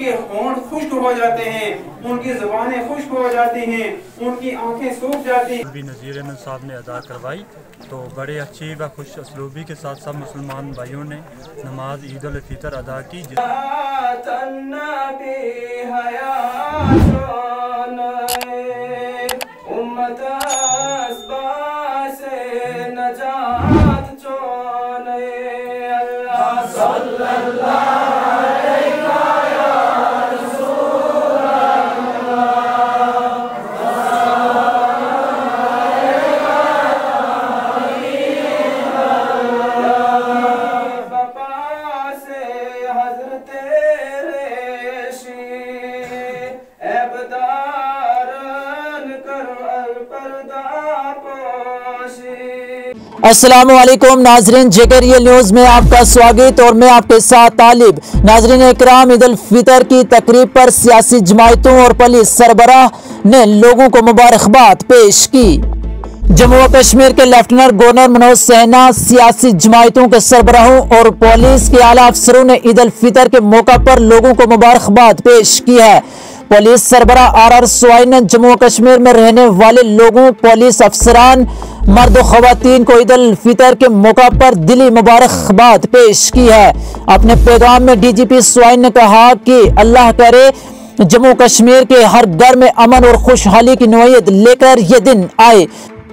उनके होंठ खुश्क हो जाते हैं, उनकी ज़ुबानें खुश्क हो जाती हैं, उनकी आंखें सूख जाती हैं। भी नज़ीर अहमद साहब ने अदा करवाई, तो बड़े अच्छी व खुश असलूबी के साथ सब मुसलमान भाइयों ने नमाज ईद उल फितर अदा की। अस्सलामुअलैकुम नाजरीन, जेकेरियल न्यूज़ में आपका स्वागत और मैं आपके साथ तालिब। नाजरीन इकराम, ईद उल फितर की तकरीब पर सियासी जमायतों और पुलिस सरबराह ने लोगों को मुबारकबाद पेश की। जम्मू व कश्मीर के लेफ्टिनेंट गवर्नर मनोज सिन्हा, सियासी जमायतों के सरबराहों और पुलिस के आला अफसरों ने ईद उल फितर के मौका पर लोगों को मुबारकबाद पेश की है। पुलिस सरबराह RR स्वाइन ने जम्मू कश्मीर में रहने वाले लोगों, पुलिस अफसरान, मर्द व खवातीन को ईद उल फितर के मौका पर दिली मुबारकबाद पेश की है। अपने पैगाम में DGP स्वाइन ने कहा कि अल्लाह करे जम्मू कश्मीर के हर घर में अमन और खुशहाली की नौयत लेकर ये दिन आए।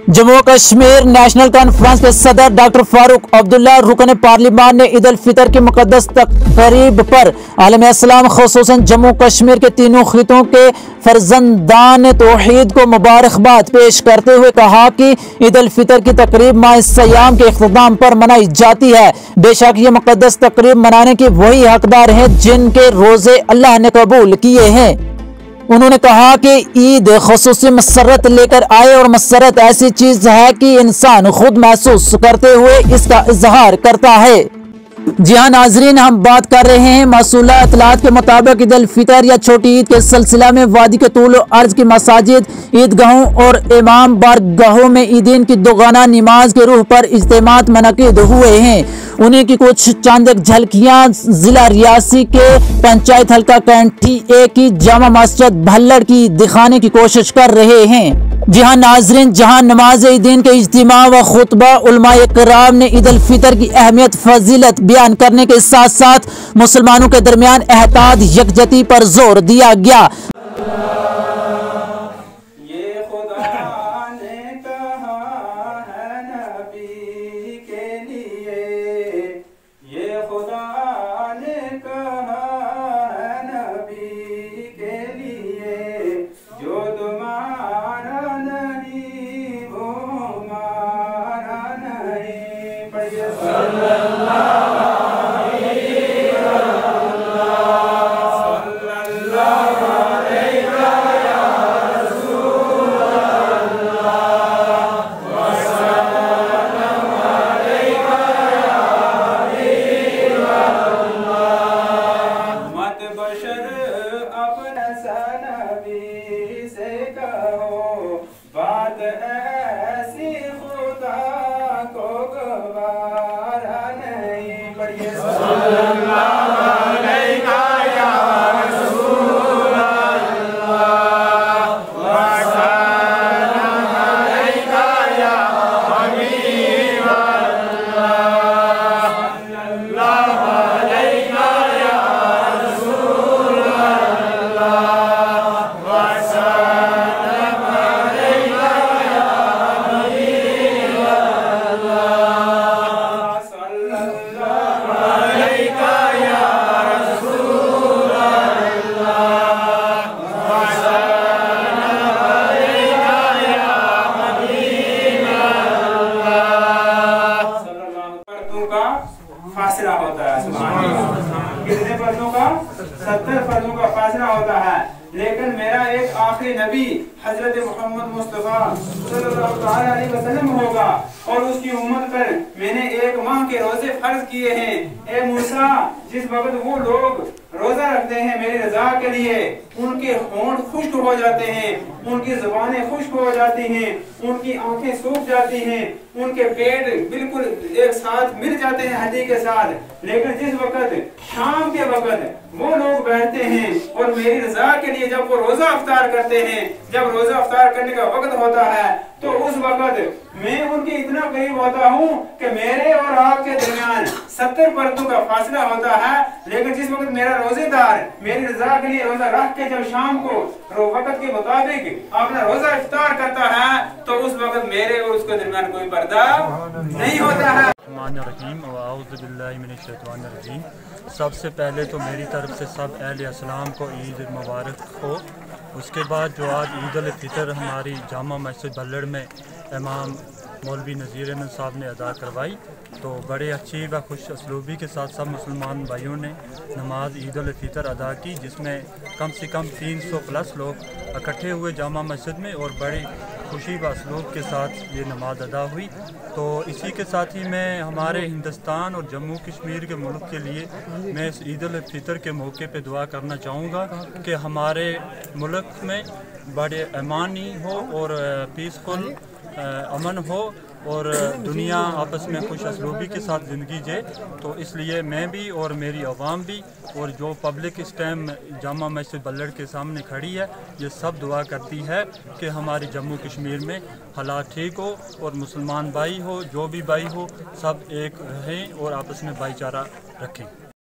जम्मू कश्मीर नेशनल कॉन्फ्रेंस के सदर डॉक्टर फारूक अब्दुल्ला रुकन पार्लिमान ने ईद उल फितर की मुकद्दस तकरीब पर आलम इस्लाम खुसूसन जम्मू कश्मीर के तीनों खितों के फर्जंदान तौहीद को मुबारकबाद पेश करते हुए कहा कि ईद उल फितर की तकरीब माह सयाम के इख्तिताम पर मनाई जाती है। बेशक ये मुकद्दस तकरीब मनाने के वही हकदार हैं जिनके रोजे अल्लाह ने कबूल किए हैं। उन्होंने कहा कि ईद खुसूसी मसरत लेकर आए और मसरत ऐसी चीज है कि इंसान खुद महसूस करते हुए इसका इजहार करता है। जी हाँ नाजरीन, हम बात कर रहे हैं मौसूला इतलात के मुताबिक ईद उल फितर या छोटी ईद के सिलसिला में वादी के तूल अर्ज की मसाजिद, ईदगाहों और इमाम बारगाहों में ईदीन की दोगाना नमाज के रूह पर इज्तिमात मुनक़िद हुए हैं। उन्हीं की कुछ चंद झलकियां जिला रियासी के पंचायत हल्का कैंठी ए की जामा मस्जिद भल्लड़ की दिखाने की कोशिश कर रहे हैं। जी हाँ नाजरीन, जहाँ नमाज ईदीन के इज्तिमा व खुतबा उलमाए किराम ने ईद उल फितर की अहमियत फजीलत बयान करने के साथ साथ मुसलमानों के दरमियान एहतियात यकजहती पर जोर दिया गया। फासला होता है। कितने पर्दों का? 70 पर्दों का फासला होता है। लेकिन मेरा एक आखिरी नबी हजरत मोहम्मद मुस्तफा सल्लल्लाहु अलैहि वसल्लम होगा और उसकी उम्मत पर मैंने 1 माह के रोजे फर्ज किए हैं। ए मूसा, जिस वक्त वो लोग रोजा रखते हैं मेरी रजा के लिए, उनके होंठ खुश्क हो जाते हैं, उनकी जुबानें खुश्क हो जाती हैं, उनकी आंखें सूख जाती हैं, उनके पेट बिल्कुल एक साथ मिल जाते हैं हड्डी के साथ। लेकिन जिस वक्त शाम के वक्त वो लोग बैठते हैं मेरी रजा के लिए जब वो रोजा अफ्तार करते हैं, जब रोजा अफ्तार करने का वक्त होता है, तो उस वक्त मैं उनके इतना करीब होता हूँ कि मेरे और आपके दरमियान 70 पर्दों का फासला होता है। लेकिन जिस वक्त मेरा रोजेदार मेरी रजा के लिए रोजा रख के जब शाम को वक्त के मुताबिक अपना रोजा इफ्तार करता है, तो उस वक्त मेरे और उसके दरमियान कोई पर्दा नहीं होता है। सबसे पहले तो मेरी तरफ से सब अहले इस्लाम को ईद मुबारक हो। उसके बाद जो आज ईद उल फितर हमारी जामा मस्जिद बल्लड़ में इमाम मौलवी नज़ीर अहमद साहब ने अदा करवाई, तो बड़े अच्छी व खुश असलूबी के साथ सब मुसलमान भाइयों ने नमाज ईद उल फितर अदा की, जिसमें कम से कम 300 प्लस लोग इकट्ठे हुए जामा मस्जिद में और बड़ी खुशी व असलूब के साथ ये नमाज अदा हुई। तो इसी के साथ ही मैं हमारे हिंदुस्तान और जम्मू कश्मीर के मुल्क के लिए मैं इस ईद उल फितर के मौके पे दुआ करना चाहूँगा कि हमारे मुल्क में बड़े अमानी हो और पीसफुल अमन हो और दुनिया आपस में खुश असलूबी के साथ ज़िंदगी जिए। तो इसलिए मैं भी और मेरी आवाम भी और जो पब्लिक इस टाइम जामा मस्जिद बल्लड़ के सामने खड़ी है, ये सब दुआ करती है कि हमारे जम्मू कश्मीर में हालात ठीक हो और मुसलमान भाई हो, जो भी भाई हो, सब एक रहें और आपस में भाईचारा रखें।